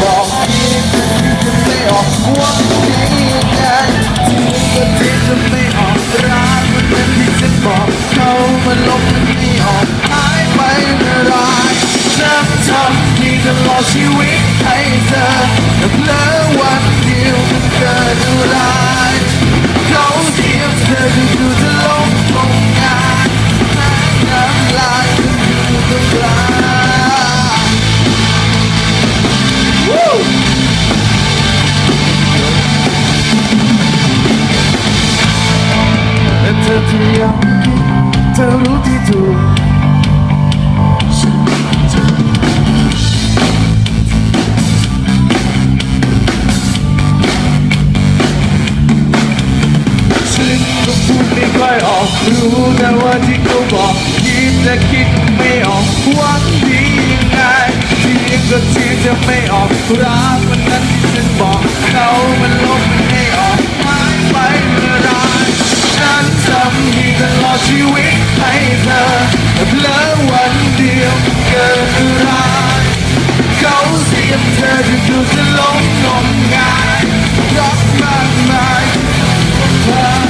บอกที่จะไม่ออกว่าที่ยังไงที่ที่จะไม่ออกร้านมันเป็นที่ฉันบอกเขามันลบมันไม่ออกหายไปเมื่อไรฉันทำที่ตลอดชีวิตให้เธอแต่เพลอวันเดียวมันเกิดอะไรเขาเทียบเธอดูจะลงตรงงานน้ำลายดูตรงกลางเธอที่ยังคิดเธอรู้ที่ถูกฉันก็พูดไม่ค่อยออกรู้แต่ว่าที่เขาบอกคิดแต่คิดไม่ออกหวังดียังไงเทียงก็เทียงจะไม่ออกรักมันนั้นที่ฉันบอกเขามันลบมันไม่ออกหายไปเมื่อไรฉันทำให้ตลอดชีวิตให้เธอแต่เพลอวันเดียวเกิดอะไรเขาเสียบเธอดูจะลงงมงายรักมากมายเธอ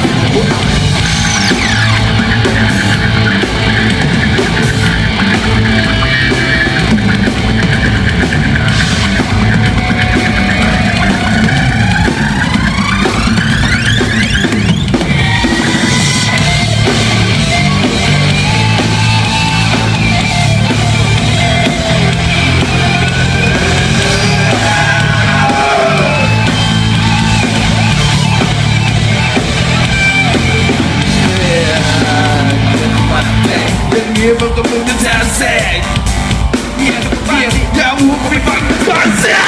มันก็มึงจะแทนแสงอย่าหูก็ไม่ฟังก่อนเสีย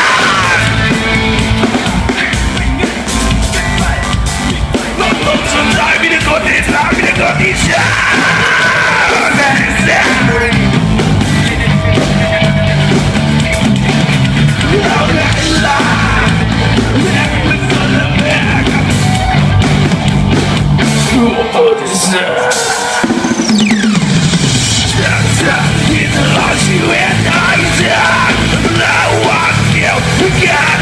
ลงจนได้มีแต่คนที่รักมีแต่คนที่ช้าชีวิตได้เจอแล้ววันเดียวกัน